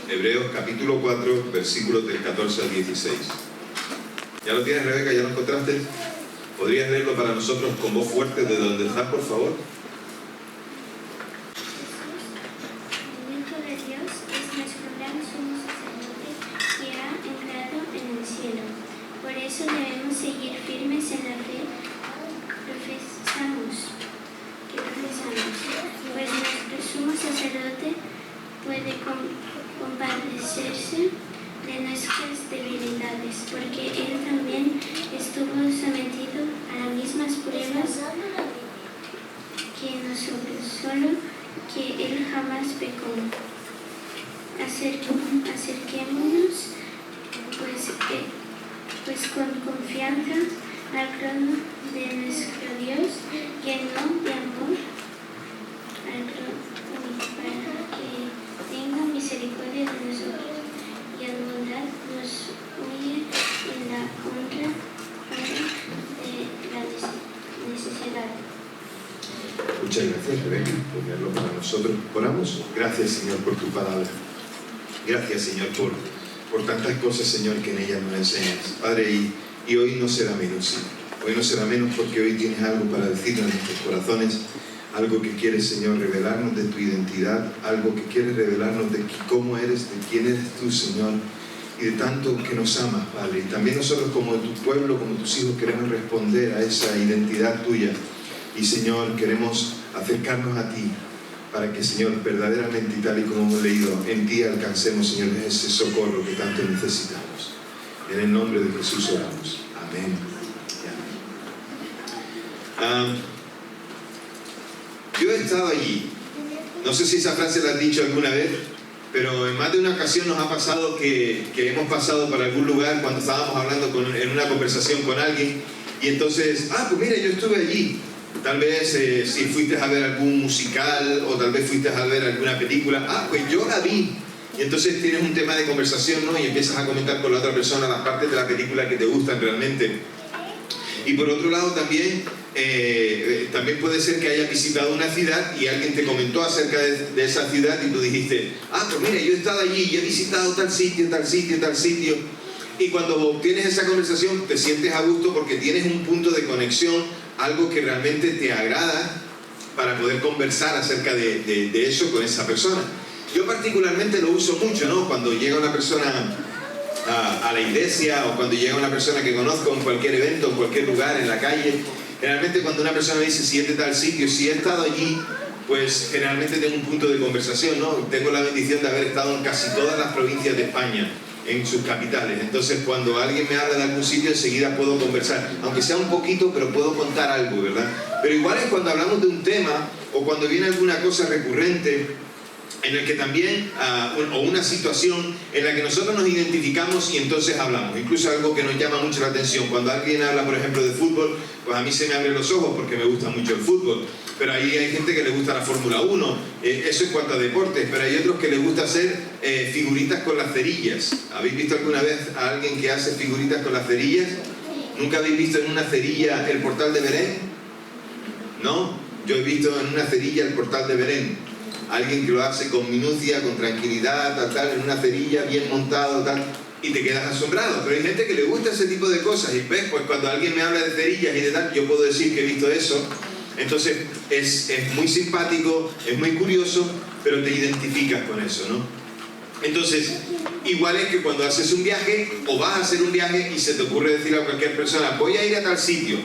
Hebreos capítulo 4, versículos del 14 al 16. ¿Ya lo tienes, Rebeca? ¿Ya lo encontraste? ¿Podrías leerlo para nosotros con voz fuerte de donde estás, por favor? El Hijo de Dios es nuestro gran sumo sacerdote que ha entrado en el cielo. Por eso debemos seguir firmes en la fe que profesamos, pues nuestro sumo sacerdote puede compadecerse de nuestras debilidades, porque Él también estuvo sometido a las mismas pruebas que nosotros, solo que Él jamás pecó. Acerquémonos pues con confianza al trono de nuestro Dios, lleno de amor, para que tenga misericordia de nosotros y en bondad nos huye en la honra de la necesidad. Muchas gracias, Rebeca, por leerlo para nosotros. Oramos. Gracias, Señor, por tu palabra. Gracias, Señor, por tantas cosas, Señor, que en ella nos enseñas. Padre, y hoy no será menos, Señor. Hoy no será menos porque hoy tienes algo para decirnos en nuestros corazones, algo que quieres, Señor, revelarnos de tu identidad, algo que quieres revelarnos de cómo eres, de quién eres tú, Señor, y de tanto que nos amas, Padre. Y también nosotros como tu pueblo, como tus hijos, queremos responder a esa identidad tuya. Y, Señor, queremos acercarnos a ti para que, Señor, verdaderamente y tal y como hemos leído, en ti alcancemos, Señor, ese socorro que tanto necesitamos. En el nombre de Jesús oramos. Amén. Yo he estado allí. No sé si esa frase la has dicho alguna vez, pero en más de una ocasión nos ha pasado que hemos pasado por algún lugar cuando estábamos hablando en una conversación con alguien y entonces, pues mira, yo estuve allí. Tal vez si fuiste a ver algún musical o tal vez fuiste a ver alguna película, pues yo la vi. Y entonces tienes un tema de conversación, ¿no? Y empiezas a comentar con la otra persona las partes de la película que te gustan realmente. Y por otro lado también puede ser que hayas visitado una ciudad y alguien te comentó acerca de esa ciudad y tú dijiste, pues mira, yo he estado allí y he visitado tal sitio, tal sitio, tal sitio. Y cuando tienes esa conversación te sientes a gusto porque tienes un punto de conexión, algo que realmente te agrada para poder conversar acerca de eso con esa persona. Yo particularmente lo uso mucho, ¿no? Cuando llega una persona a la iglesia o cuando llega una persona que conozco en cualquier evento, en cualquier lugar, en la calle, generalmente cuando una persona me dice si es de tal sitio, si he estado allí, pues generalmente tengo un punto de conversación, ¿no? Tengo la bendición de haber estado en casi todas las provincias de España, en sus capitales. Entonces cuando alguien me habla de algún sitio enseguida puedo conversar, aunque sea un poquito, pero puedo contar algo, ¿verdad? Pero igual es cuando hablamos de un tema o cuando viene alguna cosa recurrente en el que también, o una situación en la que nosotros nos identificamos y entonces hablamos. Incluso algo que nos llama mucho la atención. Cuando alguien habla, por ejemplo, de fútbol, pues a mí se me abren los ojos porque me gusta mucho el fútbol. Pero ahí hay gente que le gusta la Fórmula 1, eso en cuanto a deportes, pero hay otros que les gusta hacer figuritas con las cerillas. ¿Habéis visto alguna vez a alguien que hace figuritas con las cerillas? ¿Nunca habéis visto en una cerilla el portal de Belén? ¿No? Yo he visto en una cerilla el portal de Belén. Alguien que lo hace con minucia, con tranquilidad, tal, en una cerilla, bien montado, tal, y te quedas asombrado. Pero hay gente que le gusta ese tipo de cosas, y ves, pues cuando alguien me habla de cerillas y de tal, yo puedo decir que he visto eso. Entonces es muy simpático, es muy curioso, pero te identificas con eso, ¿no? Entonces, igual es que cuando haces un viaje, o vas a hacer un viaje y se te ocurre decir a cualquier persona, voy a ir a tal sitio.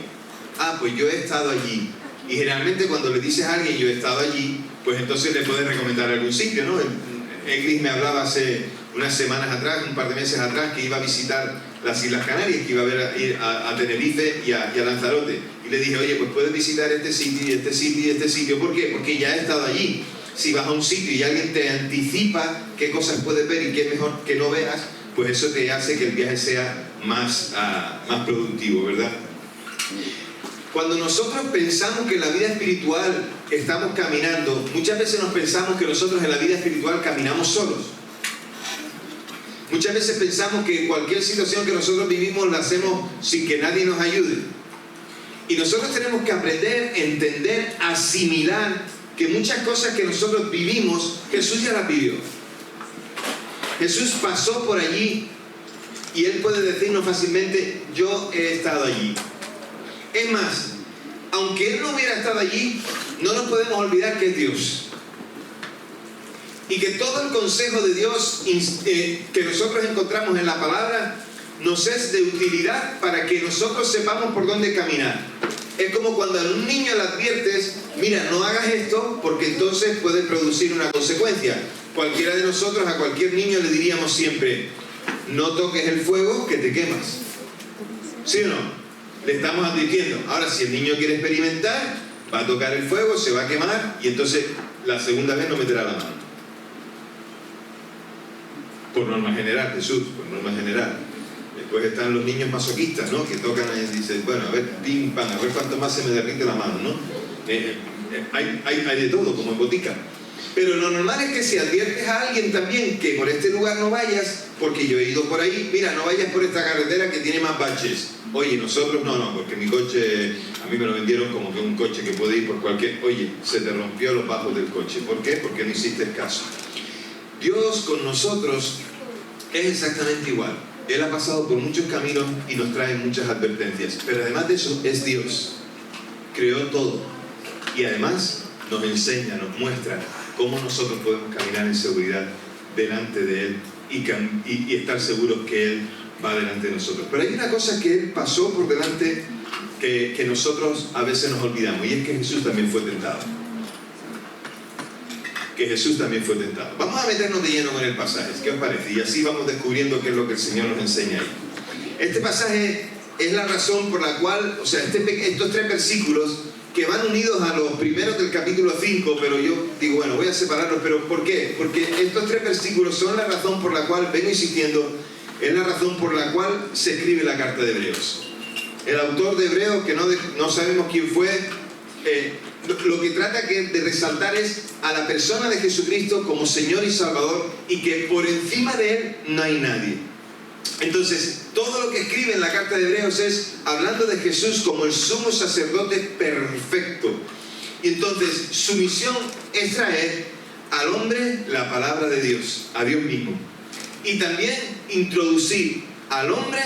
Pues yo he estado allí. Y generalmente cuando le dices a alguien, yo he estado allí, pues entonces le puedes recomendar algún sitio, ¿no? Egris me hablaba hace unas semanas atrás, un par de meses atrás, que iba a visitar las Islas Canarias, que iba a ir a Tenerife y a Lanzarote. Y le dije, oye, pues puedes visitar este sitio y este sitio y este sitio. ¿Por qué? Porque ya he estado allí. Si vas a un sitio y alguien te anticipa qué cosas puedes ver y qué es mejor que no veas, pues eso te hace que el viaje sea más productivo, ¿verdad? Cuando nosotros pensamos que en la vida espiritual estamos caminando, muchas veces nos pensamos que nosotros en la vida espiritual caminamos solos. Muchas veces pensamos que cualquier situación que nosotros vivimos la hacemos sin que nadie nos ayude. Y nosotros tenemos que aprender, entender, asimilar que muchas cosas que nosotros vivimos, Jesús ya las vivió. Jesús pasó por allí y Él puede decirnos fácilmente, yo he estado allí. Es más, aunque Él no hubiera estado allí, no nos podemos olvidar que es Dios. Y que todo el consejo de Dios que nosotros encontramos en la palabra nos es de utilidad para que nosotros sepamos por dónde caminar. Es como cuando a un niño le adviertes, mira, no hagas esto porque entonces puede producir una consecuencia. Cualquiera de nosotros a cualquier niño le diríamos siempre, no toques el fuego que te quemas. ¿Sí o no? Le estamos advirtiendo. Ahora, si el niño quiere experimentar, va a tocar el fuego, se va a quemar y entonces la segunda vez no meterá la mano. Por norma general, Jesús, por norma general. Después están los niños masoquistas, ¿no? Que tocan y dicen, bueno, a ver, pim, pam, a ver cuánto más se me derrite la mano, ¿no? Hay de todo, como en botica. Pero lo normal es que si adviertes a alguien también que por este lugar no vayas, porque yo he ido por ahí, mira, no vayas por esta carretera que tiene más baches. Oye, nosotros no, porque mi coche, a mí me lo vendieron como que un coche que puede ir por cualquier... Oye, se te rompió los bajos del coche. ¿Por qué? Porque no hiciste caso. Dios con nosotros es exactamente igual. Él ha pasado por muchos caminos y nos trae muchas advertencias. Pero además de eso, es Dios. Creó todo. Y además nos enseña, nos muestra cómo nosotros podemos caminar en seguridad delante de Él y estar seguros que Él va delante de nosotros. Pero hay una cosa que Él pasó por delante que nosotros a veces nos olvidamos, y es que Jesús también fue tentado. Vamos a meternos de lleno con el pasaje, ¿qué os parece? Y así vamos descubriendo qué es lo que el Señor nos enseña ahí. Este pasaje es la razón por la cual, o sea, estos 3 versículos que van unidos a los primeros del capítulo 5, pero yo digo, bueno, voy a separarlos, pero ¿por qué? Porque estos 3 versículos son la razón por la cual, vengo insistiendo, es la razón por la cual se escribe la carta de Hebreos. El autor de Hebreos, que no sabemos quién fue, lo que trata de resaltar es a la persona de Jesucristo como Señor y Salvador, y que por encima de Él no hay nadie. Entonces, todo lo que escribe en la carta de Hebreos es hablando de Jesús como el sumo sacerdote perfecto. Y entonces, su misión es traer al hombre la palabra de Dios, a Dios mismo. Y también introducir al hombre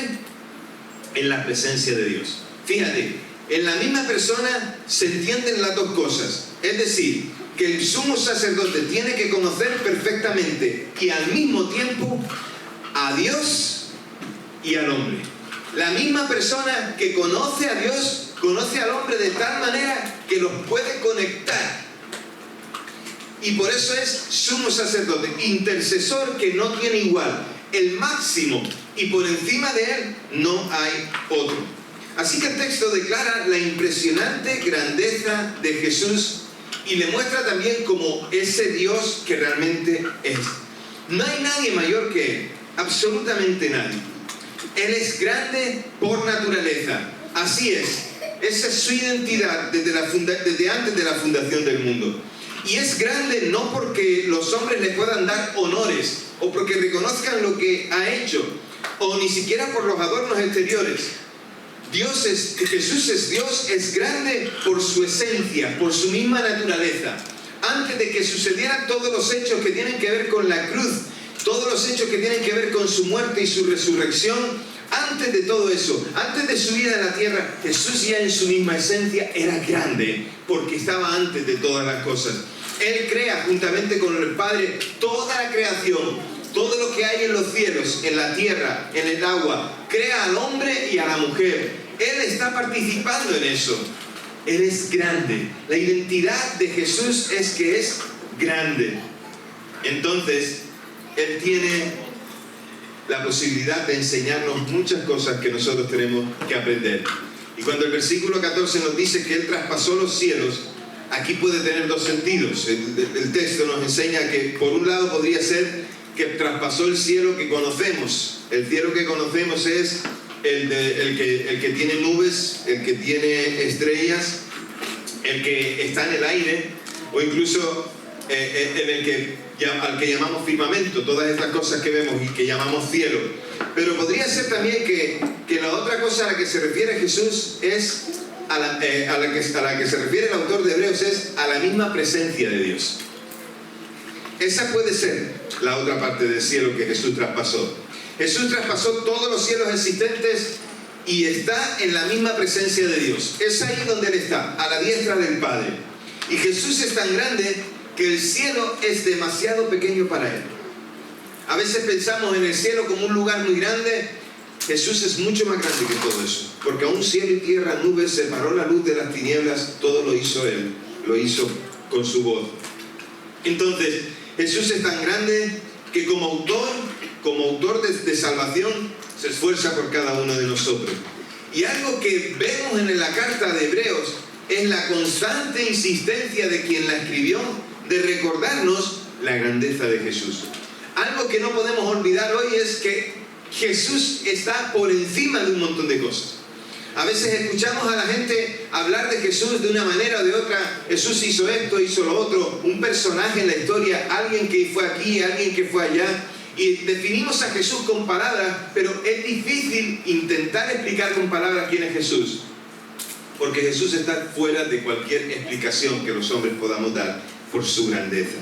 en la presencia de Dios. Fíjate, en la misma persona se entienden las dos cosas. Es decir, que el sumo sacerdote tiene que conocer perfectamente y al mismo tiempo a Dios y al hombre. La misma persona que conoce a Dios, conoce al hombre de tal manera que los puede conectar. Y por eso es sumo sacerdote, intercesor que no tiene igual, el máximo, y por encima de él no hay otro. Así que el texto declara la impresionante grandeza de Jesús y le muestra también como ese Dios que realmente es. No hay nadie mayor que Él, absolutamente nadie. Él es grande por naturaleza, así es. Esa es su identidad desde antes de la fundación del mundo. Y es grande no porque los hombres le puedan dar honores o porque reconozcan lo que ha hecho, o ni siquiera por los adornos exteriores. Jesús es Dios, es grande por su esencia, por su misma naturaleza. Antes de que sucedieran todos los hechos que tienen que ver con la cruz, todos los hechos que tienen que ver con su muerte y su resurrección, antes de todo eso, antes de su vida en la tierra, Jesús ya en su misma esencia era grande, porque estaba antes de todas las cosas. Él crea juntamente con el Padre toda la creación, todo lo que hay en los cielos, en la tierra, en el agua. Crea al hombre y a la mujer. Él está participando en eso. Él es grande. La identidad de Jesús es que es grande. Entonces, Él tiene la posibilidad de enseñarnos muchas cosas que nosotros tenemos que aprender. Y cuando el versículo 14 nos dice que Él traspasó los cielos, aquí puede tener dos sentidos. El texto nos enseña que por un lado podría ser que traspasó el cielo que conocemos. El cielo que conocemos es el que tiene nubes, el que tiene estrellas, el que está en el aire, o incluso al que llamamos firmamento, todas estas cosas que vemos y que llamamos cielo. Pero podría ser también que la otra cosa a la que se refiere Jesús es a la que se refiere el autor de Hebreos, es a la misma presencia de Dios. Esa puede ser la otra parte del cielo que Jesús traspasó. Jesús traspasó todos los cielos existentes y está en la misma presencia de Dios. Es ahí donde Él está, a la diestra del Padre. Y Jesús es tan grande que el cielo es demasiado pequeño para Él. A veces pensamos en el cielo como un lugar muy grande. Jesús es mucho más grande que todo eso. Porque aún cielo y tierra, nubes, separó la luz de las tinieblas, todo lo hizo Él. Lo hizo con su voz. Entonces, Jesús es tan grande que como autor de salvación, se esfuerza por cada uno de nosotros. Y algo que vemos en la carta de Hebreos es la constante insistencia de quien la escribió de recordarnos la grandeza de Jesús. Algo que no podemos olvidar hoy es que Jesús está por encima de un montón de cosas. A veces escuchamos a la gente hablar de Jesús de una manera o de otra. Jesús hizo esto, hizo lo otro, un personaje en la historia, alguien que fue aquí, alguien que fue allá. Y definimos a Jesús con palabras, pero es difícil intentar explicar con palabras quién es Jesús. Porque Jesús está fuera de cualquier explicación que los hombres podamos dar por su grandeza.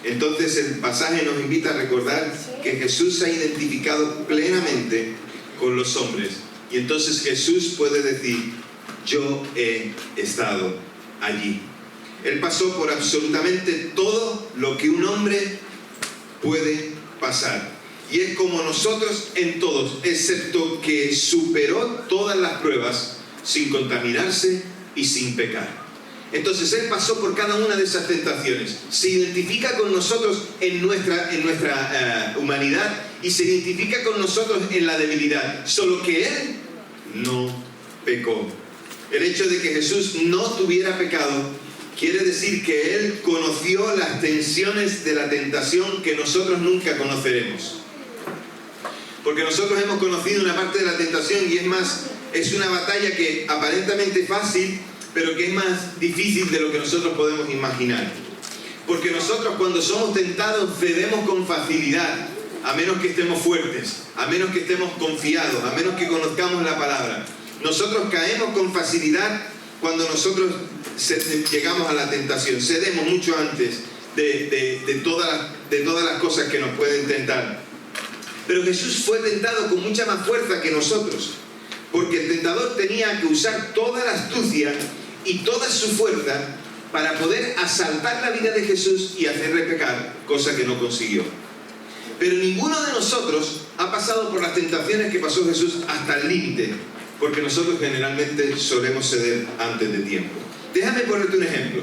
Entonces el pasaje nos invita a recordar que Jesús se ha identificado plenamente con los hombres. Y entonces Jesús puede decir, yo he estado allí. Él pasó por absolutamente todo lo que un hombre puede pasar. Y es como nosotros en todos, excepto que superó todas las pruebas sin contaminarse y sin pecar. Entonces Él pasó por cada una de esas tentaciones. Se identifica con nosotros en nuestra humanidad y se identifica con nosotros en la debilidad. Solo que Él no pecó. El hecho de que Jesús no tuviera pecado quiere decir que Él conoció las tensiones de la tentación que nosotros nunca conoceremos. Porque nosotros hemos conocido una parte de la tentación y es una batalla que aparentemente es fácil, pero que es más difícil de lo que nosotros podemos imaginar. Porque nosotros cuando somos tentados cedemos con facilidad, a menos que estemos fuertes, a menos que estemos confiados, a menos que conozcamos la palabra. Nosotros caemos con facilidad cuando nosotros llegamos a la tentación. Cedemos mucho antes de todas las cosas que nos pueden tentar. Pero Jesús fue tentado con mucha más fuerza que nosotros, porque el tentador tenía que usar toda la astucia y toda su fuerza para poder asaltar la vida de Jesús y hacerle pecar, cosa que no consiguió. Pero ninguno de nosotros ha pasado por las tentaciones que pasó Jesús hasta el límite, porque nosotros generalmente solemos ceder antes de tiempo. Déjame ponerte un ejemplo.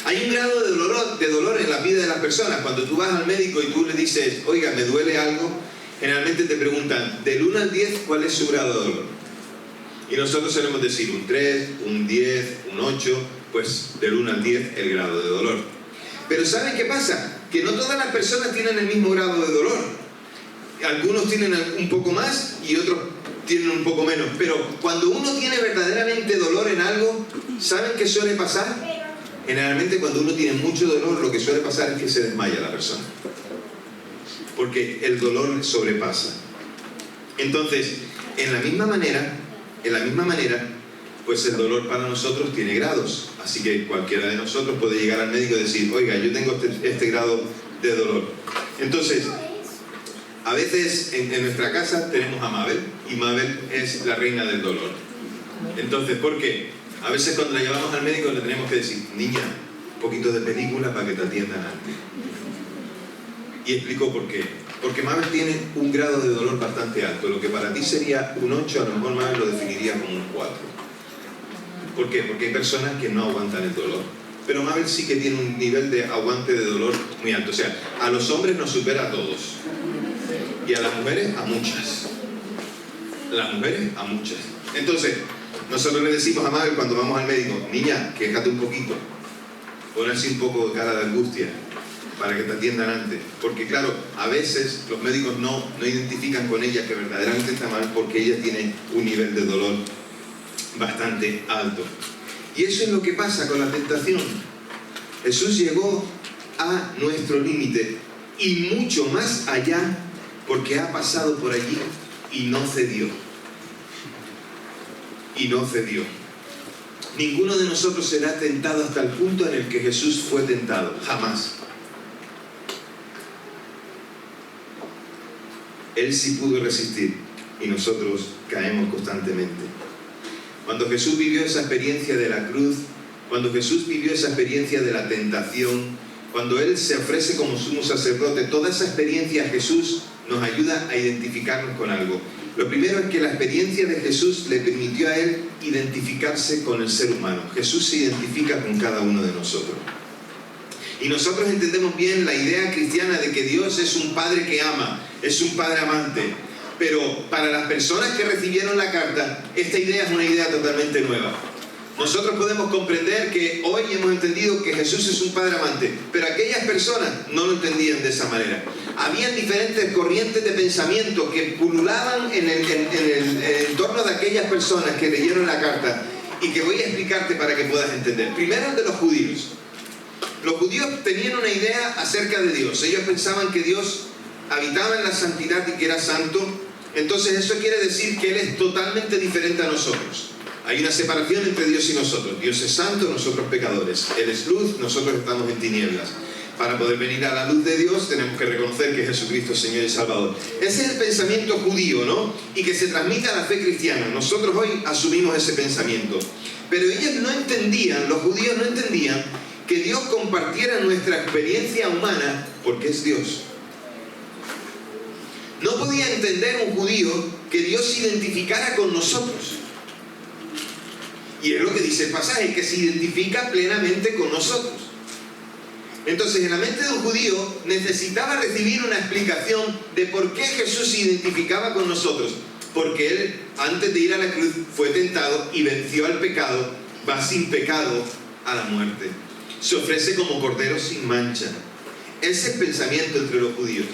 Hay un grado de dolor en la vida de las personas. Cuando tú vas al médico y tú le dices, oiga, me duele algo, generalmente te preguntan, del 1 al 10, ¿cuál es su grado de dolor? Y nosotros solemos decir un 3, un 10, un 8, pues del 1 al 10 el grado de dolor. Pero ¿saben qué pasa? Que no todas las personas tienen el mismo grado de dolor. Algunos tienen un poco más y otros tienen un poco menos. Pero cuando uno tiene verdaderamente dolor en algo, ¿saben qué suele pasar? Generalmente cuando uno tiene mucho dolor, lo que suele pasar es que se desmaya la persona. Porque el dolor sobrepasa. Entonces, en la misma manera, pues el dolor para nosotros tiene grados. Así que cualquiera de nosotros puede llegar al médico y decir, oiga, yo tengo este grado de dolor. Entonces, a veces en nuestra casa tenemos a Mabel, y Mabel es la reina del dolor. Entonces, ¿por qué? A veces cuando la llevamos al médico le tenemos que decir, niña, un poquito de película para que te atiendan antes. Y explico por qué. Porque Mabel tiene un grado de dolor bastante alto. Lo que para ti sería un 8, a lo mejor Mabel lo definiría como un 4. ¿Por qué? Porque hay personas que no aguantan el dolor. Pero Mabel sí que tiene un nivel de aguante de dolor muy alto. O sea, a los hombres nos supera a todos. Y a las mujeres a muchas. Las mujeres a muchas. Entonces, nosotros le decimos a Mabel cuando vamos al médico, niña, quéjate un poquito. Pon así un poco de cara de angustia para que te atiendan antes. Porque claro, a veces los médicos no identifican con ella que verdaderamente está mal porque ella tiene un nivel de dolor bastante alto. Y eso es lo que pasa con la tentación. Jesús llegó a nuestro límite y mucho más allá porque ha pasado por allí y no cedió. Y no cedió. Ninguno de nosotros será tentado hasta el punto en el que Jesús fue tentado. Jamás. Él sí pudo resistir y nosotros caemos constantemente. Cuando Jesús vivió esa experiencia de la cruz, cuando Jesús vivió esa experiencia de la tentación, cuando Él se ofrece como sumo sacerdote, toda esa experiencia Jesús nos ayuda a identificarnos con algo. Lo primero es que la experiencia de Jesús le permitió a Él identificarse con el ser humano. Jesús se identifica con cada uno de nosotros. Y nosotros entendemos bien la idea cristiana de que Dios es un Padre que ama, es un Padre amante. Pero para las personas que recibieron la carta, esta idea es una idea totalmente nueva. Nosotros podemos comprender que hoy hemos entendido que Jesús es un Padre amante, pero aquellas personas no lo entendían de esa manera. Habían diferentes corrientes de pensamiento que pululaban en el entorno de aquellas personas que leyeron la carta y que voy a explicarte para que puedas entender. Primero, el de los judíos. Los judíos tenían una idea acerca de Dios. Ellos pensaban que Dios habitaba en la santidad y que era santo. Entonces eso quiere decir que Él es totalmente diferente a nosotros. Hay una separación entre Dios y nosotros. Dios es santo, nosotros pecadores. Él es luz, nosotros estamos en tinieblas. Para poder venir a la luz de Dios tenemos que reconocer que Jesucristo es Señor y Salvador. Ese es el pensamiento judío, ¿no? Y que se transmite a la fe cristiana. Nosotros hoy asumimos ese pensamiento. Pero ellos no entendían, los judíos no entendían que Dios compartiera nuestra experiencia humana porque es Dios. No podía entender un judío que Dios se identificara con nosotros. Y es lo que dice el pasaje, que se identifica plenamente con nosotros. Entonces, en la mente de un judío necesitaba recibir una explicación de por qué Jesús se identificaba con nosotros. Porque Él, antes de ir a la cruz, fue tentado y venció al pecado, va sin pecado a la muerte. Se ofrece como cordero sin mancha. Ese es el pensamiento entre los judíos.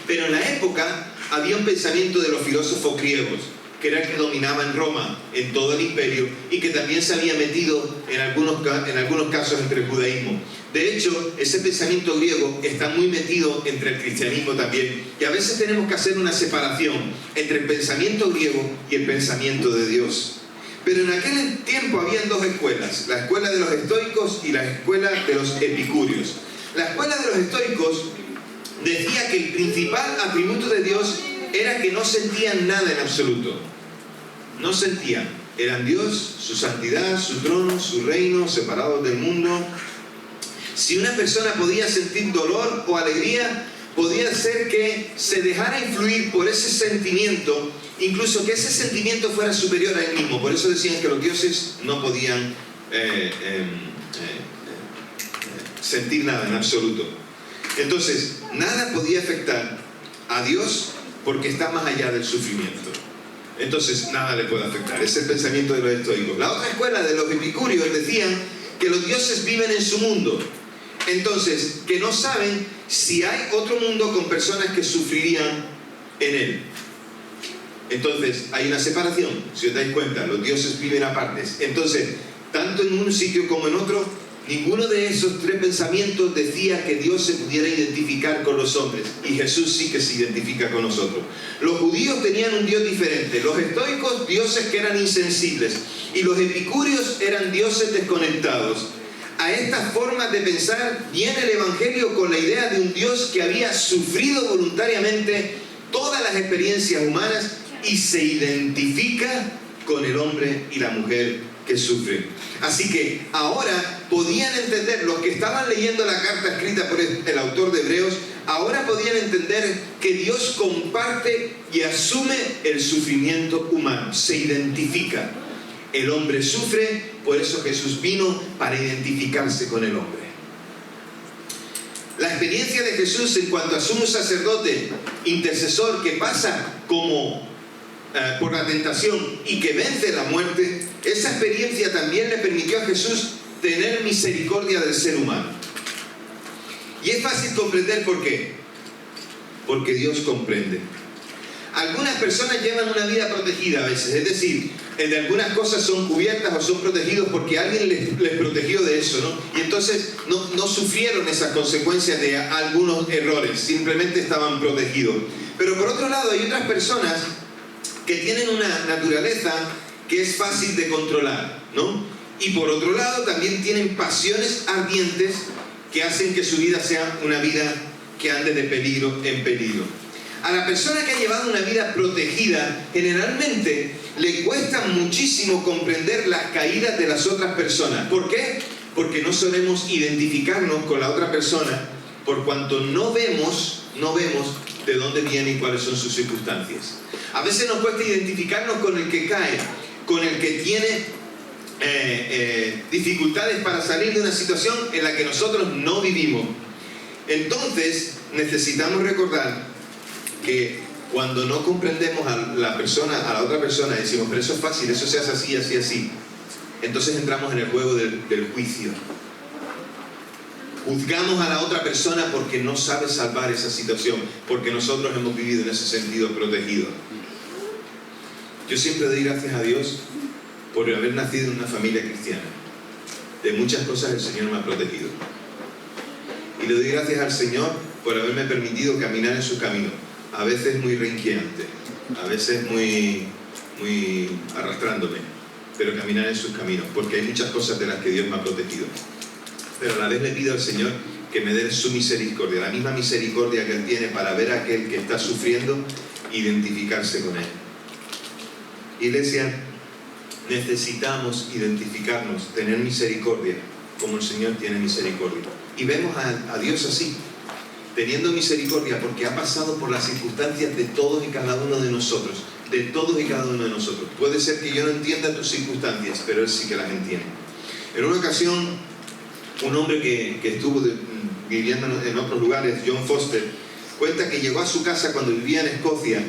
Pero en la época había un pensamiento de los filósofos griegos, que era el que dominaba en Roma, en todo el imperio, y que también se había metido en algunos casos entre el judaísmo. De hecho, ese pensamiento griego está muy metido entre el cristianismo también, y a veces tenemos que hacer una separación entre el pensamiento griego y el pensamiento de Dios. Pero en aquel tiempo habían dos escuelas, la escuela de los estoicos y la escuela de los epicúreos. La escuela de los estoicos decía que el principal atributo de Dios era que no sentían nada en absoluto. No sentían. Eran Dios, su santidad, su trono, su reino, separados del mundo. Si una persona podía sentir dolor o alegría, podía ser que se dejara influir por ese sentimiento, incluso que ese sentimiento fuera superior a él mismo. Por eso decían que los dioses no podían sentir nada en absoluto. Entonces, nada podía afectar a Dios porque está más allá del sufrimiento. Entonces, nada le puede afectar. Ese es el pensamiento de los estoicos. La otra escuela de los epicúreos decían que los dioses viven en su mundo. Entonces, que no saben si hay otro mundo con personas que sufrirían en él. Entonces, hay una separación. Si os dais cuenta, los dioses viven aparte. Entonces, tanto en un sitio como en otro, ninguno de esos tres pensamientos decía que Dios se pudiera identificar con los hombres. Y Jesús sí que se identifica con nosotros. Los judíos tenían un Dios diferente. Los estoicos, dioses que eran insensibles. Y los epicúreos eran dioses desconectados. A estas formas de pensar viene el Evangelio con la idea de un Dios que había sufrido voluntariamente todas las experiencias humanas y se identifica con el hombre y la mujer que sufren. Así que ahora podían entender, los que estaban leyendo la carta escrita por el autor de Hebreos, ahora podían entender que Dios comparte y asume el sufrimiento humano, se identifica. El hombre sufre, por eso Jesús vino para identificarse con el hombre. La experiencia de Jesús en cuanto a sumo sacerdote, intercesor que pasa por la tentación y que vence la muerte, esa experiencia también le permitió a Jesús tener misericordia del ser humano. Y es fácil comprender por qué. Porque Dios comprende. Algunas personas llevan una vida protegida a veces, es decir, de algunas cosas son cubiertas o son protegidos porque alguien les protegió de eso, ¿no? Y entonces no sufrieron esas consecuencias de algunos errores, simplemente estaban protegidos. Pero por otro lado hay otras personas que tienen una naturaleza que es fácil de controlar, ¿no? Y por otro lado también tienen pasiones ardientes que hacen que su vida sea una vida que ande de peligro en peligro. A la persona que ha llevado una vida protegida, generalmente le cuesta muchísimo comprender las caídas de las otras personas. ¿Por qué? Porque no solemos identificarnos con la otra persona por cuanto no vemos de dónde viene y cuáles son sus circunstancias. A veces nos cuesta identificarnos con el que cae, con el que tiene dificultades para salir de una situación en la que nosotros no vivimos. Entonces necesitamos recordar que cuando no comprendemos a la otra persona, decimos, pero eso es fácil, eso se hace así, así, así. Entonces entramos en el juego del juicio. Juzgamos a la otra persona porque no sabe salvar esa situación, porque nosotros hemos vivido en ese sentido protegido. Yo siempre doy gracias a Dios por haber nacido en una familia cristiana. De muchas cosas el Señor me ha protegido. Y le doy gracias al Señor por haberme permitido caminar en su camino. A veces muy renqueante, a veces muy arrastrándome, pero caminar en sus caminos, porque hay muchas cosas de las que Dios me ha protegido. Pero a la vez le pido al Señor que me dé su misericordia, la misma misericordia que Él tiene para ver a aquel que está sufriendo, identificarse con Él. Iglesia, necesitamos identificarnos, tener misericordia, como el Señor tiene misericordia. Y vemos a Dios así, teniendo misericordia, porque ha pasado por las circunstancias de todos y cada uno de nosotros. De todos y cada uno de nosotros. Puede ser que yo no entienda tus circunstancias, pero Él sí que las entiende. En una ocasión, un hombre que estuvo viviendo en otros lugares, John Foster, cuenta que llegó a su casa cuando vivía en Escocia,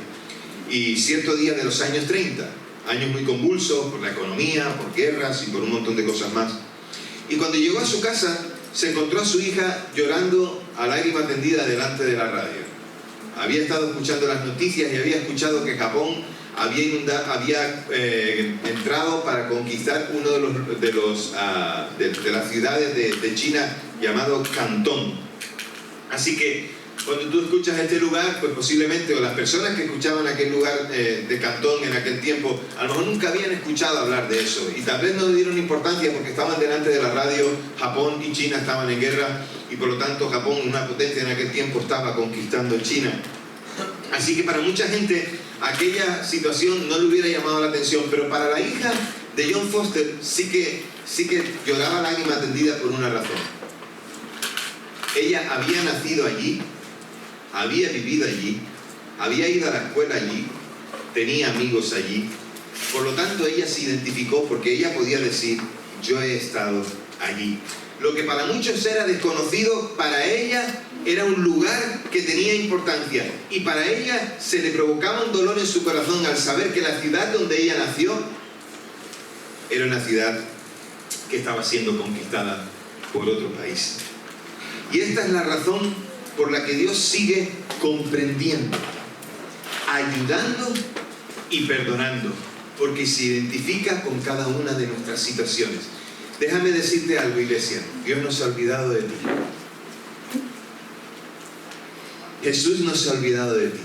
y cierto día de los años 30, años muy convulsos por la economía, por guerras y por un montón de cosas más. Y cuando llegó a su casa, se encontró a su hija llorando a lágrima tendida delante de la radio. Había estado escuchando las noticias y había escuchado que Japón había entrado para conquistar uno de las ciudades de China llamado Cantón. Así que cuando tú escuchas este lugar, pues posiblemente, o las personas que escuchaban aquel lugar de Cantón en aquel tiempo, a lo mejor nunca habían escuchado hablar de eso, y tal vez no le dieron importancia porque estaban delante de la radio. Japón y China estaban en guerra, y por lo tanto Japón, una potencia en aquel tiempo, estaba conquistando China. Así que para mucha gente aquella situación no le hubiera llamado la atención, pero para la hija de John Foster sí que lloraba lágrima tendida por una razón. Ella había nacido allí, había vivido allí, había ido a la escuela allí, tenía amigos allí. Por lo tanto, ella se identificó porque ella podía decir, yo he estado allí. Lo que para muchos era desconocido, para ella era un lugar que tenía importancia. Y para ella se le provocaba un dolor en su corazón al saber que la ciudad donde ella nació era una ciudad que estaba siendo conquistada por otro país. Y esta es la razón por la que Dios sigue comprendiendo, ayudando y perdonando, porque se identifica con cada una de nuestras situaciones. Déjame decirte algo, iglesia, Dios no se ha olvidado de ti. Jesús no se ha olvidado de ti.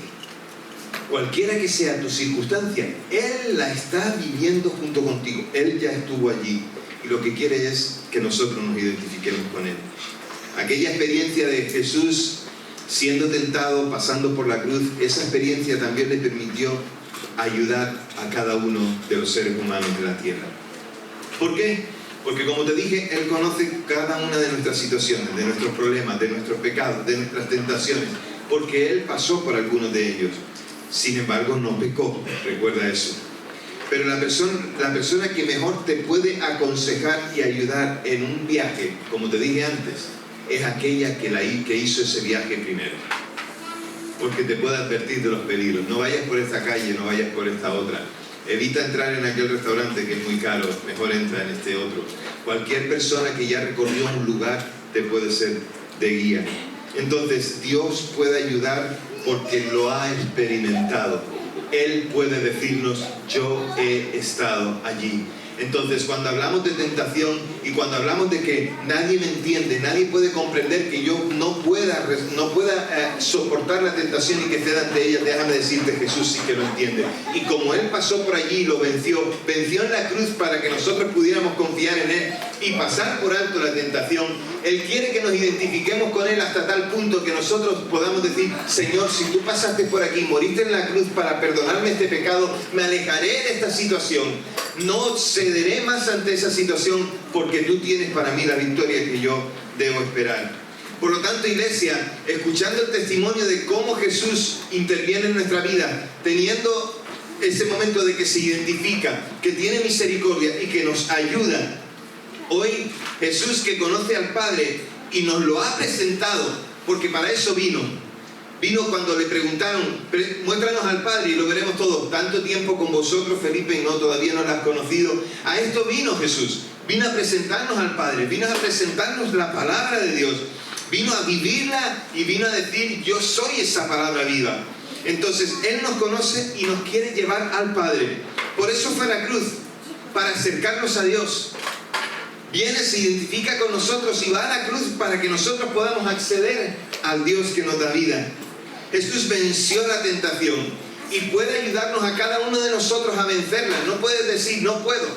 Cualquiera que sea tu circunstancia, Él la está viviendo junto contigo. Él ya estuvo allí y lo que quiere es que nosotros nos identifiquemos con Él. Aquella experiencia de Jesús siendo tentado, pasando por la cruz, esa experiencia también le permitió ayudar a cada uno de los seres humanos de la tierra. ¿Por qué? Porque como te dije, Él conoce cada una de nuestras situaciones, de nuestros problemas, de nuestros pecados, de nuestras tentaciones, porque Él pasó por algunos de ellos. Sin embargo, no pecó, recuerda eso. Pero la persona que mejor te puede aconsejar y ayudar en un viaje, como te dije antes, es aquella que hizo ese viaje primero. Porque te puede advertir de los peligros. No vayas por esta calle, no vayas por esta otra. Evita entrar en aquel restaurante que es muy caro, mejor entra en este otro. Cualquier persona que ya recorrió un lugar te puede ser de guía. Entonces, Dios puede ayudar porque lo ha experimentado. Él puede decirnos, yo he estado allí. Entonces, cuando hablamos de tentación y cuando hablamos de que nadie me entiende, nadie puede comprender que yo no pueda soportar la tentación y que esté ante ella, déjame decirte, Jesús sí que lo entiende. Y como Él pasó por allí y lo venció en la cruz para que nosotros pudiéramos confiar en Él y pasar por alto la tentación, Él quiere que nos identifiquemos con Él hasta tal punto que nosotros podamos decir, Señor, si tú pasaste por aquí, moriste en la cruz para perdonarme este pecado, me alejaré de esta situación, no cederé más ante esa situación porque tú tienes para mí la victoria que yo debo esperar. Por lo tanto, iglesia, escuchando el testimonio de cómo Jesús interviene en nuestra vida, teniendo ese momento de que se identifica, que tiene misericordia y que nos ayuda, hoy Jesús, que conoce al Padre y nos lo ha presentado, porque para eso vino cuando le preguntaron, muéstranos al Padre y lo veremos todo. Tanto tiempo con vosotros, Felipe, y no, todavía no lo has conocido. A esto vino Jesús, vino a presentarnos al Padre, vino a presentarnos la palabra de Dios, vino a vivirla y vino a decir, yo soy esa palabra viva. Entonces, Él nos conoce y nos quiere llevar al Padre. Por eso fue a la cruz, para acercarnos a Dios. Viene, se identifica con nosotros y va a la cruz para que nosotros podamos acceder al Dios que nos da vida. Jesús venció la tentación y puede ayudarnos a cada uno de nosotros a vencerla. No puedes decir, no puedo.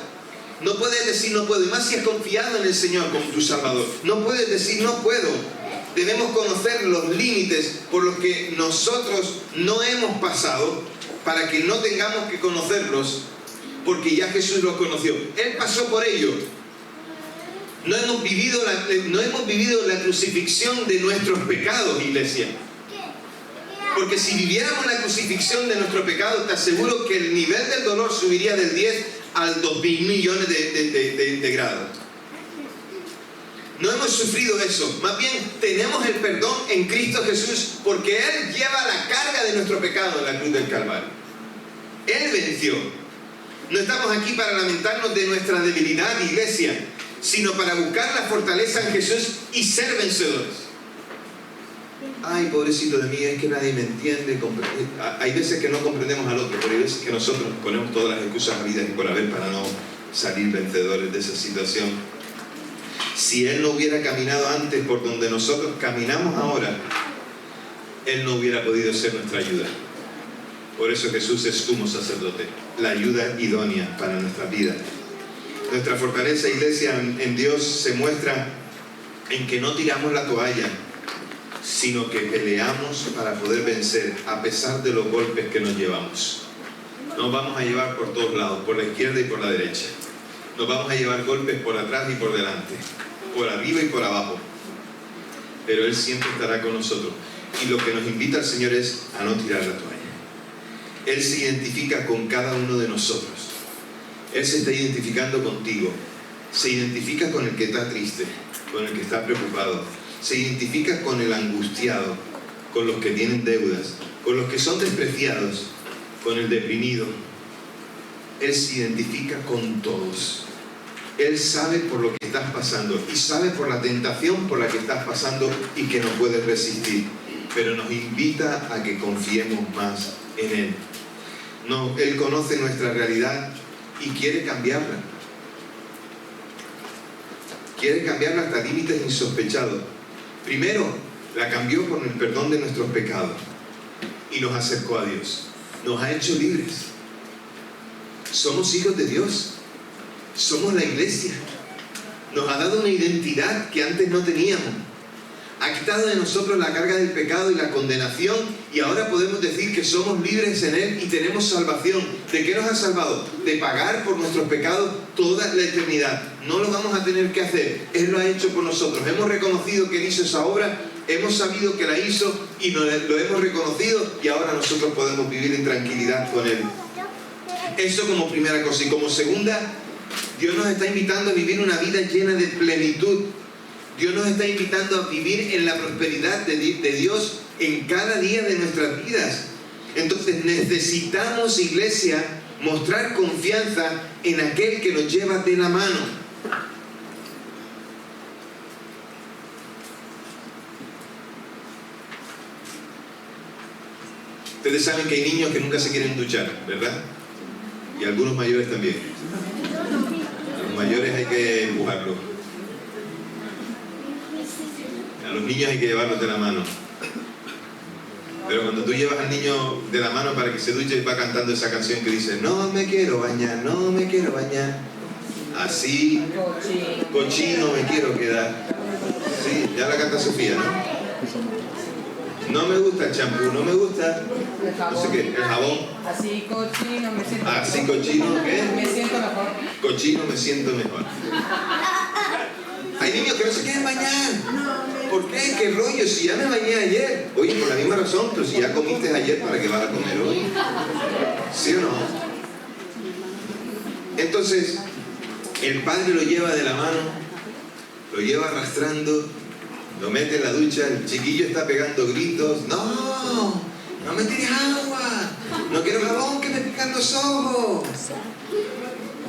No puedes decir, no puedo. Y más si has confiado en el Señor como tu Salvador. No puedes decir, no puedo. Debemos conocer los límites por los que nosotros no hemos pasado para que no tengamos que conocerlos, porque ya Jesús los conoció. Él pasó por ello. No hemos vivido la crucifixión de nuestros pecados, iglesia. Porque si viviéramos la crucifixión de nuestro pecado, te aseguro que el nivel del dolor subiría del 10 al 2.000 millones de grados. No hemos sufrido eso. Más bien, tenemos el perdón en Cristo Jesús, porque Él lleva la carga de nuestro pecado en la cruz del Calvario. Él venció. No estamos aquí para lamentarnos de nuestra debilidad, iglesia, sino para buscar la fortaleza en Jesús y ser vencedores. Ay, pobrecito de mí, es que nadie me entiende. Hay veces que no comprendemos al otro, pero hay veces que nosotros ponemos todas las excusas habidas y por haber para no salir vencedores de esa situación. Si Él no hubiera caminado antes por donde nosotros caminamos ahora, Él no hubiera podido ser nuestra ayuda. Por eso Jesús es sumo sacerdote, la ayuda idónea para nuestra vida. Nuestra fortaleza, iglesia, en Dios se muestra en que no tiramos la toalla, sino que peleamos para poder vencer a pesar de los golpes que nos llevamos. Nos vamos a llevar por todos lados, por la izquierda y por la derecha. Nos vamos a llevar golpes por atrás y por delante, por arriba y por abajo. Pero Él siempre estará con nosotros. Y lo que nos invita el Señor es a no tirar la toalla. Él se identifica con cada uno de nosotros. Él se está identificando contigo. Se identifica con el que está triste, con el que está preocupado. Se identifica con el angustiado, con los que tienen deudas, con los que son despreciados, con el deprimido. Él se identifica con todos. Él sabe por lo que estás pasando y sabe por la tentación por la que estás pasando y que no puedes resistir. Pero nos invita a que confiemos más en Él. No, Él conoce nuestra realidad y quiere cambiarla. Quiere cambiarla hasta límites insospechados. Primero, la cambió con el perdón de nuestros pecados y nos acercó a Dios. Nos ha hecho libres. Somos hijos de Dios. Somos la iglesia. Nos ha dado una identidad que antes no teníamos. Ha quitado de nosotros la carga del pecado y la condenación y ahora podemos decir que somos libres en Él y tenemos salvación. ¿De qué nos ha salvado? De pagar por nuestros pecados toda la eternidad. No lo vamos a tener que hacer. Él lo ha hecho por nosotros. Hemos reconocido que Él hizo esa obra, hemos sabido que la hizo y lo hemos reconocido y ahora nosotros podemos vivir en tranquilidad con Él. Eso como primera cosa. Y como segunda, Dios nos está invitando a vivir una vida llena de plenitud. Dios nos está invitando a vivir en la prosperidad de Dios en cada día de nuestras vidas. Entonces necesitamos, iglesia, mostrar confianza en aquel que nos lleva de la mano. Ustedes saben que hay niños que nunca se quieren duchar, ¿verdad? Y algunos mayores también. mayores hay que empujarlos. A los niños hay que llevarlos de la mano. Pero cuando tú llevas al niño de la mano para que se duche, va cantando esa canción que dice: no me quiero bañar, no me quiero bañar, así cochino me quiero quedar. Sí, ya la canta Sofía, ¿no? No me gusta el champú, no me gusta, no sé qué, el jabón. Así cochino me siento mejor. Así cochino, ¿qué? Me siento mejor. Cochino me siento mejor. Hay niños que no se quieren bañar. ¿Por qué? ¿Qué rollo? Si ya me bañé ayer. Oye, por la misma razón, pero si ya comiste ayer, ¿para qué vas a comer hoy? ¿Sí o no? Entonces, el padre lo lleva de la mano, lo lleva arrastrando, lo mete en la ducha, el chiquillo está pegando gritos: ¡no! ¡No me tires agua! ¡No quiero jabón que me pican los ojos!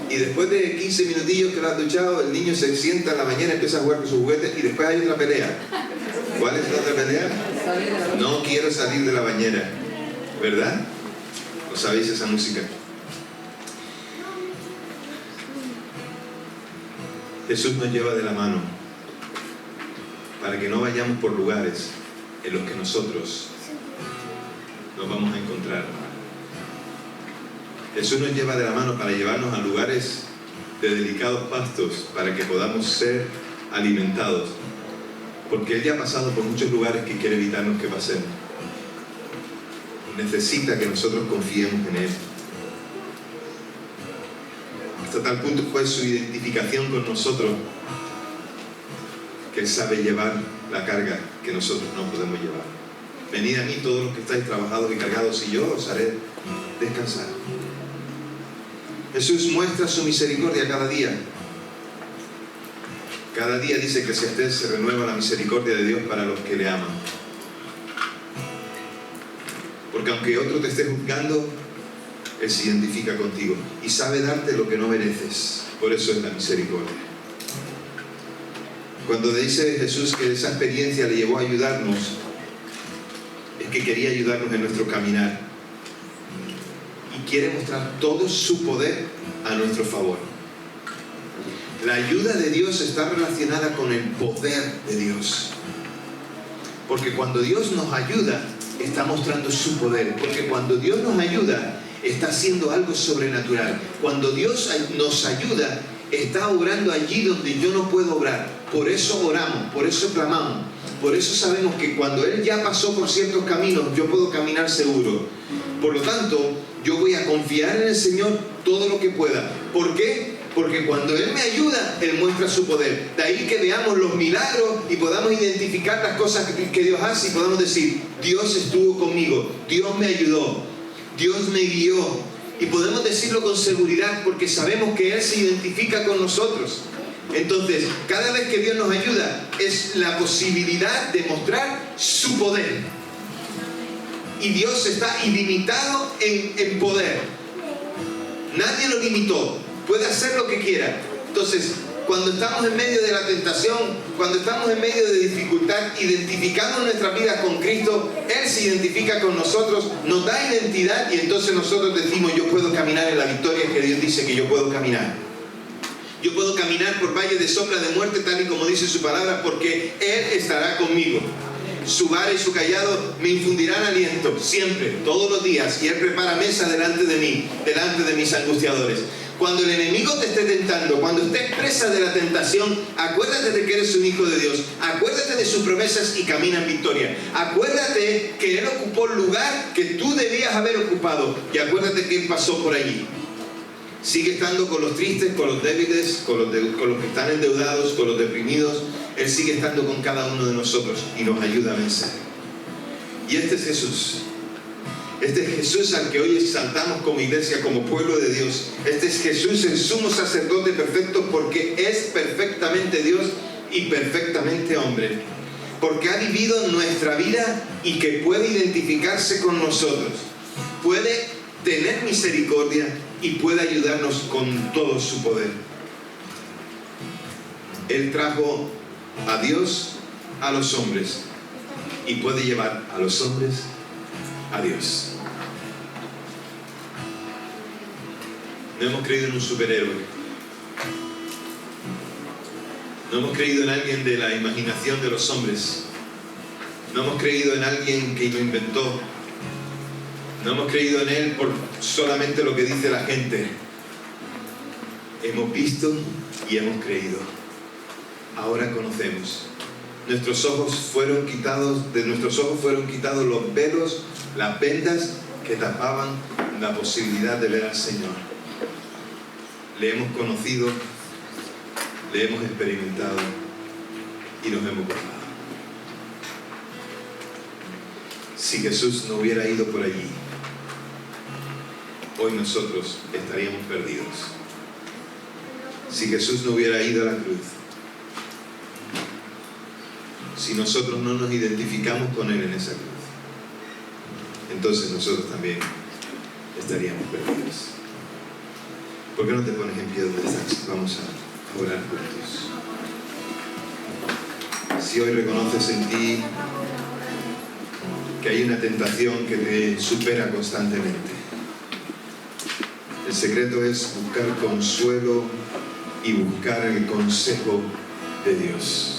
Y después de 15 minutillos que lo has duchado, el niño se sienta en la mañana, empieza a jugar con sus juguetes y después hay otra pelea. ¿Cuál es la otra pelea? No quiero salir de la bañera. ¿Verdad? ¿No sabéis esa música? Jesús nos lleva de la mano para que no vayamos por lugares en los que nosotros nos vamos a encontrar. Jesús nos lleva de la mano para llevarnos a lugares de delicados pastos para que podamos ser alimentados, porque Él ya ha pasado por muchos lugares que quiere evitarnos que pasemos. Necesita que nosotros confiemos en Él. Hasta tal punto fue su identificación con nosotros que Él sabe llevar la carga que nosotros no podemos llevar. Venid a mí todos los que estáis trabajados y cargados, y yo os haré descansar. Jesús muestra su misericordia cada día. Cada día, dice Eclesiastés, se renueva la misericordia de Dios para los que le aman. Porque aunque otro te esté juzgando, Él se identifica contigo y sabe darte lo que no mereces. Por eso es la misericordia. Cuando dice Jesús que esa experiencia le llevó a ayudarnos, es que quería ayudarnos en nuestro caminar. Y quiere mostrar todo su poder a nuestro favor. La ayuda de Dios está relacionada con el poder de Dios. Porque cuando Dios nos ayuda, está mostrando su poder. Porque cuando Dios nos ayuda, está haciendo algo sobrenatural. Cuando Dios nos ayuda, está obrando allí donde yo no puedo obrar. Por eso oramos, por eso clamamos. Por eso sabemos que cuando Él ya pasó por ciertos caminos, yo puedo caminar seguro. Por lo tanto, yo voy a confiar en el Señor todo lo que pueda. ¿Por qué? Porque cuando Él me ayuda, Él muestra su poder. De ahí que veamos los milagros y podamos identificar las cosas que Dios hace y podamos decir: Dios estuvo conmigo, Dios me ayudó, Dios me guió. Y podemos decirlo con seguridad porque sabemos que Él se identifica con nosotros. Entonces, cada vez que Dios nos ayuda, es la posibilidad de mostrar su poder. Y Dios está ilimitado en poder. Nadie lo limitó. Puede hacer lo que quiera. Entonces, cuando estamos en medio de la tentación, cuando estamos en medio de dificultad, identificamos nuestra vida con Cristo, Él se identifica con nosotros, nos da identidad y entonces nosotros decimos: yo puedo caminar en la victoria que Dios dice que yo puedo caminar. Yo puedo caminar por valles de sombra de muerte, tal y como dice su palabra, porque Él estará conmigo. Su vara y su cayado me infundirán aliento, siempre, todos los días, y Él prepara mesa delante de mí, delante de mis angustiadores. Cuando el enemigo te esté tentando, cuando estés presa de la tentación, acuérdate de que eres un hijo de Dios. Acuérdate de sus promesas y camina en victoria. Acuérdate que Él ocupó el lugar que tú debías haber ocupado. Y acuérdate que Él pasó por allí. Sigue estando con los tristes, con los débiles, con los que están endeudados, con los deprimidos. Él sigue estando con cada uno de nosotros y nos ayuda a vencer. Y este es Jesús. Este es Jesús al que hoy exaltamos como iglesia, como pueblo de Dios. Este es Jesús, el sumo sacerdote perfecto, porque es perfectamente Dios y perfectamente hombre. Porque ha vivido nuestra vida y que puede identificarse con nosotros. Puede tener misericordia y puede ayudarnos con todo su poder. Él trajo a Dios a los hombres y puede llevar a los hombres a Dios. No hemos creído en un superhéroe. No hemos creído en alguien de la imaginación de los hombres. No hemos creído en alguien que lo inventó. No hemos creído en Él por solamente lo que dice la gente. Hemos visto y hemos creído. Ahora conocemos. De nuestros ojos fueron quitados los velos, las vendas que tapaban la posibilidad de ver al Señor. Le hemos conocido, le hemos experimentado y nos hemos gozado. Si Jesús no hubiera ido por allí, hoy nosotros estaríamos perdidos. Si Jesús no hubiera ido a la cruz, si nosotros no nos identificamos con Él en esa cruz, entonces nosotros también estaríamos perdidos. ¿Por qué no te pones en pie donde estás? Vamos a orar juntos. Si hoy reconoces en ti que hay una tentación que te supera constantemente, el secreto es buscar consuelo y buscar el consejo de Dios.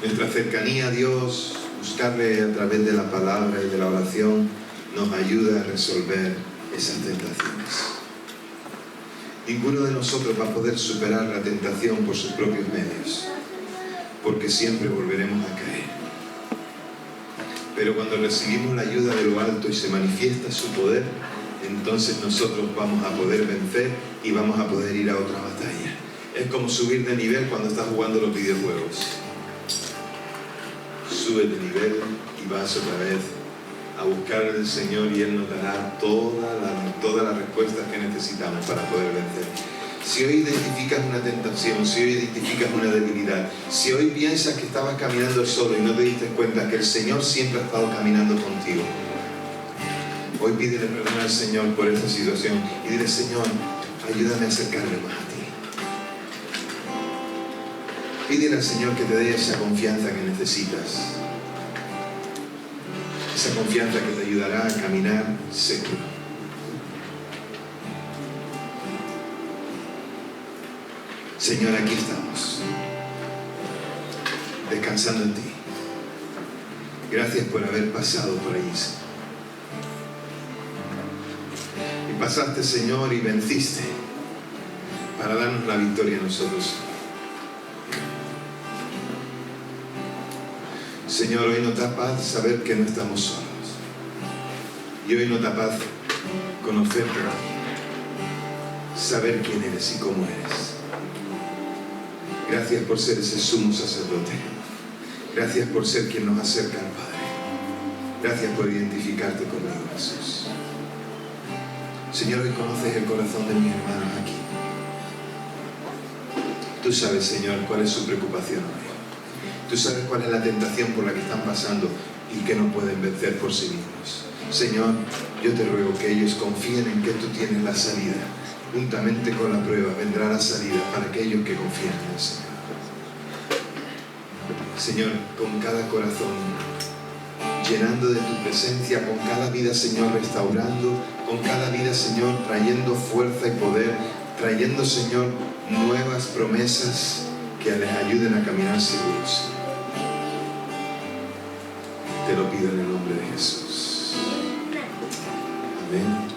Nuestra cercanía a Dios, buscarle a través de la palabra y de la oración, nos ayuda a resolver esas tentaciones. Ninguno de nosotros va a poder superar la tentación por sus propios medios, porque siempre volveremos a caer. Pero cuando recibimos la ayuda de lo alto y se manifiesta su poder, entonces nosotros vamos a poder vencer y vamos a poder ir a otra batalla. Es como subir de nivel cuando estás jugando los videojuegos. Subes de nivel y vas otra vez a buscar al Señor y Él nos dará todas las respuestas que necesitamos para poder vencer. Si hoy identificas una tentación, si hoy identificas una debilidad, si hoy piensas que estabas caminando solo y no te diste cuenta que el Señor siempre ha estado caminando contigo, hoy pídele perdón al Señor por esta situación y dile: Señor, ayúdame a acercarme más a ti. Pídele al Señor que te dé esa confianza que necesitas. Esa confianza que te ayudará a caminar seguro. Señor, aquí estamos, descansando en ti. Gracias por haber pasado por allí, Señor. Y pasaste, Señor, y venciste para darnos la victoria a nosotros. Señor, hoy nos da paz saber que no estamos solos. Y hoy nos da paz conocerte, saber quién eres y cómo eres. Gracias por ser ese sumo sacerdote. Gracias por ser quien nos acerca al Padre. Gracias por identificarte conmigo, Jesús. Señor, hoy conoces el corazón de mis hermanos aquí. Tú sabes, Señor, cuál es su preocupación hoy. Tú sabes cuál es la tentación por la que están pasando y que no pueden vencer por sí mismos. Señor, yo te ruego que ellos confíen en que tú tienes la salida. Juntamente con la prueba vendrá la salida para aquellos que confían en el Señor. Señor, con cada corazón llenando de tu presencia, con cada vida, Señor, restaurando, con cada vida, Señor, trayendo fuerza y poder, trayendo, Señor, nuevas promesas que les ayuden a caminar seguros. Te lo pido en el nombre de Jesús. Amén.